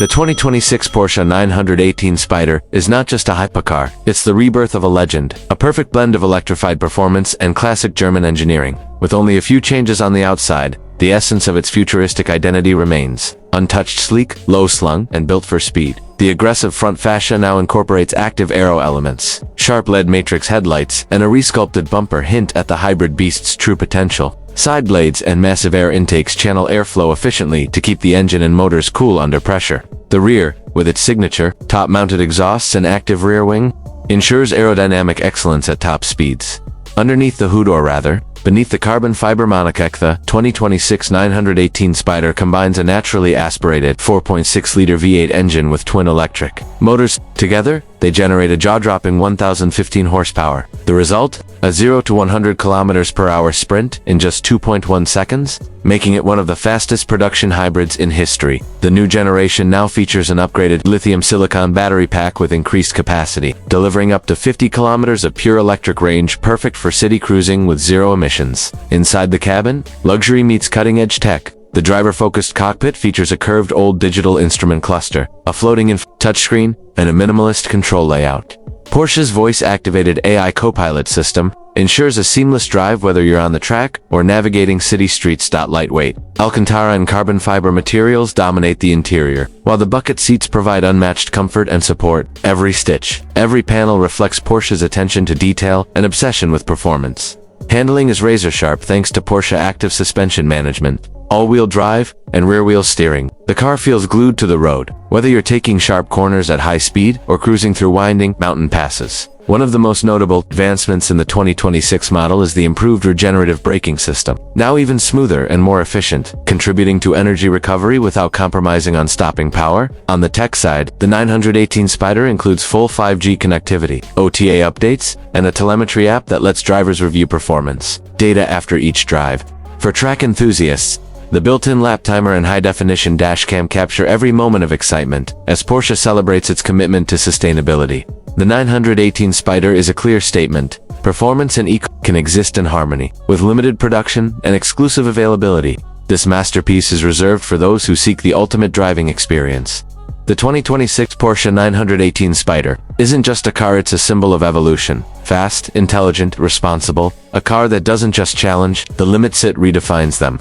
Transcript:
The 2026 Porsche 918 Spyder is not just a hypercar, it's the rebirth of a legend, a perfect blend of electrified performance and classic German engineering. With only a few changes on the outside, the essence of its futuristic identity remains. Untouched, sleek, low-slung, and built for speed. The aggressive front fascia now incorporates active aero elements. Sharp LED matrix headlights and a resculpted bumper hint at the hybrid beast's true potential. Side blades and massive air intakes channel airflow efficiently to keep the engine and motors cool under pressure. The rear, with its signature, top-mounted exhausts and active rear wing, ensures aerodynamic excellence at top speeds. Underneath the hood, or rather, beneath the carbon fiber monocoque, the 2026 918 Spyder combines a naturally aspirated 4.6-liter V8 engine with twin electric motors. Together, they generate a jaw-dropping 1,015 horsepower. The result? A 0 to 100 kilometers per hour sprint in just 2.1 seconds, making it one of the fastest production hybrids in history. The new generation now features an upgraded lithium silicon battery pack with increased capacity, delivering up to 50 kilometers of pure electric range, perfect for city cruising with zero emissions. Inside the cabin, luxury meets cutting-edge tech. The driver-focused cockpit features a curved old digital instrument cluster, a floating touchscreen, and a minimalist control layout. Porsche's voice-activated AI co-pilot system ensures a seamless drive whether you're on the track or navigating city streets. Lightweight Alcantara and carbon fiber materials dominate the interior, while the bucket seats provide unmatched comfort and support. Every stitch, every panel reflects Porsche's attention to detail and obsession with performance. Handling is razor-sharp thanks to Porsche Active Suspension Management, all-wheel drive, and rear-wheel steering. The car feels glued to the road, whether you're taking sharp corners at high speed or cruising through winding mountain passes. One of the most notable advancements in the 2026 model is the improved regenerative braking system, now even smoother and more efficient, contributing to energy recovery without compromising on stopping power. On the tech side, the 918 Spyder includes full 5G connectivity, OTA updates, and a telemetry app that lets drivers review performance data after each drive. For track enthusiasts, the built-in lap timer and high-definition dashcam capture every moment of excitement as Porsche celebrates its commitment to sustainability. The 918 Spyder is a clear statement. Performance and eco can exist in harmony. With limited production and exclusive availability, this masterpiece is reserved for those who seek the ultimate driving experience. The 2026 Porsche 918 Spyder isn't just a car, it's a symbol of evolution. Fast, intelligent, responsible, a car that doesn't just challenge the limits, it redefines them.